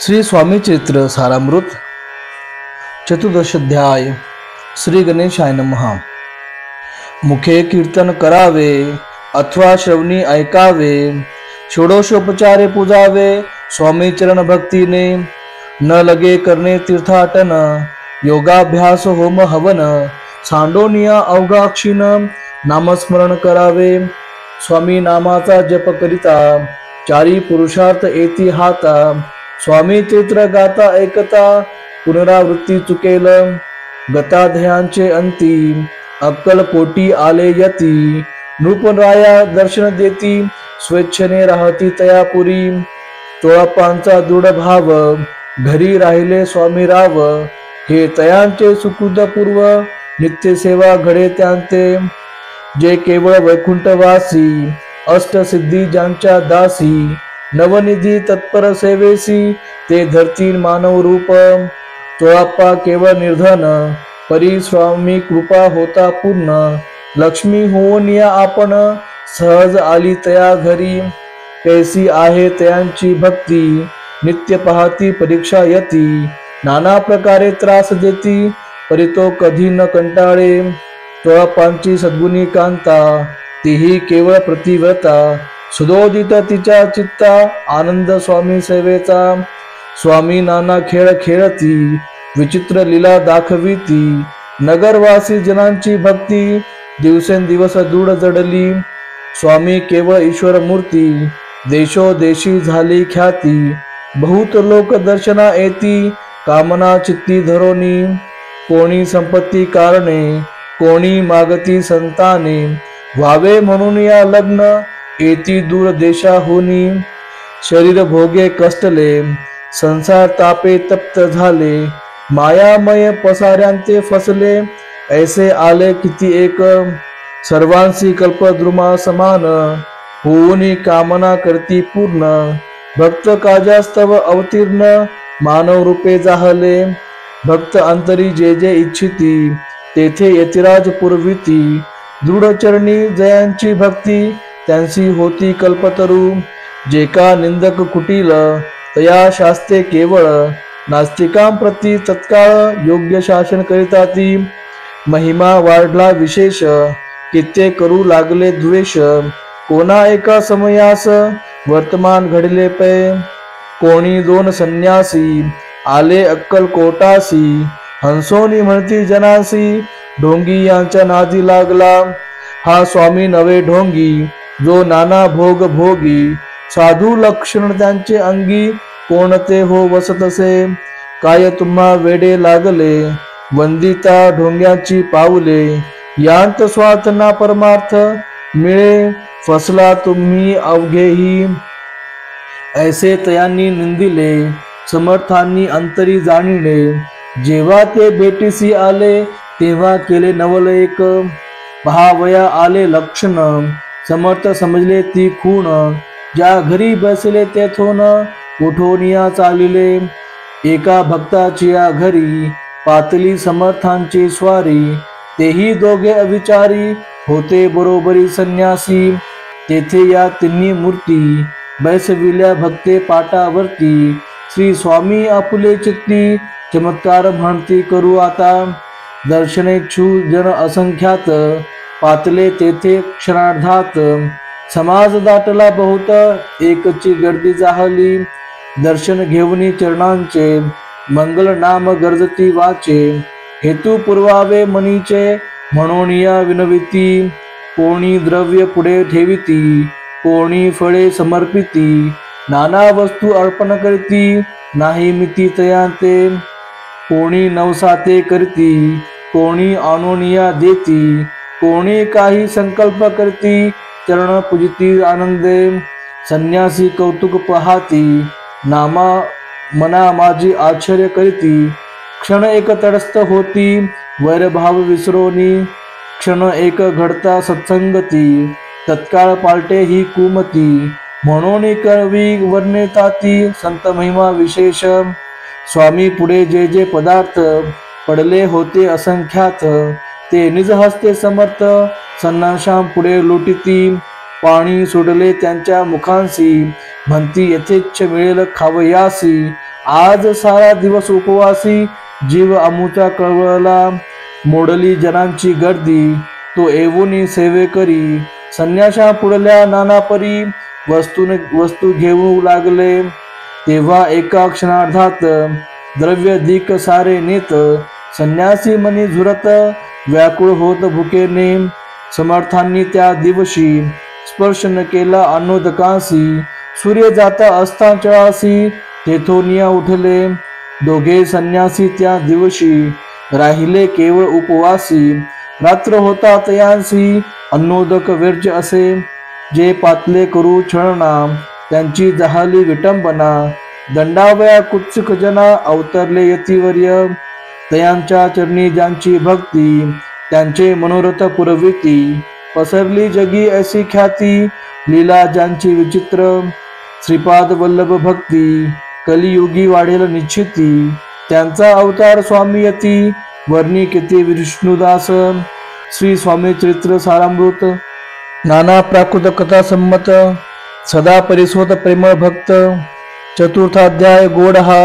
श्री स्वामी चरित्र सारामृत चतुर्दशाध्याय। श्री गणेशाय नमः। मुखे कीर्तन करावे अथवा श्रवणी ऐकावे, षोडशोपचारे पूजावे स्वामी चरण भक्तीने। न लगे करणे तीर्थाटन, योगाभ्यास होम हवन, सांडोनिया अवघाक्षीण नामस्मरण करावे। स्वामी नामाचा जप करिता, चारी पुरुषार्थ येती हाता। स्वामी चरित्र गाता ऐकता, पुनरावृत्ती चुकेल। गताध्यायांचे अंती, अक्कल पोटी आले यती। नृपराया दर्शन देती, स्वेच्छेने राहती तयापुरी। चोळापांचा दृढ भाव, घरी राहिले स्वामी राव। हे तयांचे सुकृत पूर्व, नित्य सेवा घडे त्यांचे। जे केवळ वैकुंठवासी, अष्टसिद्धी ज्यांच्या दासी। नवनिधी तत्पर सेवेसी, ते धरतील मानव रूप। चोळाप्पा केवळ निर्धन, परी स्वामी कृपा होता पूर्ण। लक्ष्मी होऊन या आपण, सहज आली तया घरी। कैसी आहे तयांची भक्ती, नित्य पाहती परीक्षा यती। नाना प्रकारे त्रास देती, परी तो कधी न कंटाळे। चोळाप्पांची सद्गुणी कांता, तीही केवळ प्रतिव्रता। सुदोदित तिच्या चित्ता, आनंद स्वामी सेवेचा। स्वामी नाना खेळ खेळती, विचित्र लीला दाखविती। नगरवासी जनांची भक्ती, दिवसेंदिवस दृढ जडली। स्वामी केवळ ईश्वर मूर्ती, देशोदेशी झाली ख्याती। बहुत लोक दर्शना येती, कामना चित्ती धरोनी। कोणी संपत्ती कारणे, कोणी मागती संताने। व्हावे म्हणून या लग्न, येती दूर देशाहुनी। शरीर भोगे कष्टले, संसार तापे तप्त झाले। मायामय पसाऱ्यांचे फसले, ऐसे आले किती एक। सर्वांसी कल्पद्रुमा समान, होऊनी कामना करती पूर्ण। भक्त काजास्तव अवतीर्ण, मानव रूपे जाहले। भक्त अंतरी जे जे इच्छिती, तेथे यतिराज पुरविती। दृढचरणी जयांची भक्ती, त्यांची होती कल्पतरू। जे का निंदक कुटील, तया शास्ते केवळ। नास्तिकांप्रती तत्काळ, योग्य शासन करिता ती। महिमा वाढला विशेष, कित्ते करू लागले द्वेष। कोणा एका समयास, वर्तमान घडले पै। कोणी दोन संन्यासी, आले अक्कल कोटासी। हंसोनी म्हणती जनासी, ढोंगी यांच्या नादी लागला। हा स्वामी नवे ढोंगी, जो नाना भोग भोगी। साधू लक्षण त्यांचे अंगी, कोणते हो वसतसे। काय तुम्हा वेडे लागले, वंदिता ढोंग्याची पाऊले। यांत स्वार्थ ना परमार्थ, मिळे फसला तुम्ही अवघेही। ऐसे तयांनी निंदिले, समर्थांनी अंतरी जाणिले। जेव्हा ते भेटीसी आले, तेव्हा केले नवल एक। पहावया आले लक्षण, समर्थ समजले ती खूण। ज्या घरी बसले तेथून, उठोनिया चालिले। एका भक्ताची या घरी, पातली समर्थांची स्वारी। तेही दोघे अविचारी, होते बरोबरी संन्यासी। तेथे या तिन्ही मूर्ती, बैसविल्या भक्ते पाटावरती। श्री स्वामी आपुले चित्ती, चमत्कार म्हणती करू आता। दर्शनेच्छू जन असंख्यात, पातले तेथे क्षणार्धात। समाज दाटला बहुत, एकची गर्दी जाहली। दर्शन घेऊनी चरणांचे, मंगल नाम गर्जती वाचे। हेतू पुरवावे मनीचे, म्हणून या विनविती। कोणी द्रव्य पुढे ठेविती, कोणी फळे समर्पिती। नाना वस्तू अर्पण करती, नाही मिती तयांते। कोणी नवसाते करती, कोणी आणोनिया देती। कोणी काही संकल्प करती, चरण पूजिती आनंदे। संन्यासी कौतुक पाहाती, नामा मना माझी आश्चर्य करीती। क्षण एक तटस्थ होती, वैरभाव विसरोनी। क्षण एक घडता सत्संगती, तत्काळ पालटे ही कुमती। म्हणून कवी वर्णिताती, संत महिमा विशेष। स्वामी पुढे जे जे पदार्थ, पडले होते असंख्यात। ते निज हस्ते समर्थ, संन्याशां पुढे लुटिती। पाणी सोडले त्यांच्या मुखांसी, म्हणती यथेच्छ मिळेल खावयासी। आज सारा दिवस उपवासी जीव अमुचा कळवळला, मोडली जनांची गर्दी तो येऊनी सेवे करी, संन्याशा पुढल्या नाना परी वस्तू घेऊ लागले, तेव्हा एका क्षणार्धात द्रव्य दिक सारे नेत, संन्यासी मनी झुरत व्याकुळ होत भुकेने, समर्थांनी त्या दिवशी स्पर्श न केला अन्नोदकांसी, सूर्य जाता अस्ताचळासी तेथोनिया उठले, दोघे संन्यासी त्या दिवशी राहिले केवळ उपवासी, रात्र होता तयांसी अन्नोदक वर्ज असे, जे पातले करू छळना त्यांची जहाली विटंबना, दंडावया कुत्सिक जना अवतरले यतिवर्य, तयांच्या चरणी ज्यांची भक्ती त्यांचे मनोरथ पुरविती, पसरली जगी ऐसी ख्याती लीला ज्यांची विचित्र, श्रीपाद वल्लभ भक्ती कलियुगी वाढेल निश्चिती, त्यांचा अवतार स्वामी यती वर्णी किती विष्णुदास, श्री स्वामी चरित्र सारामृत नाना प्राकृत कथा संमत, सदा परिस्वत प्रेमळ भक्त, चतुर्थाध्याय गोड हा।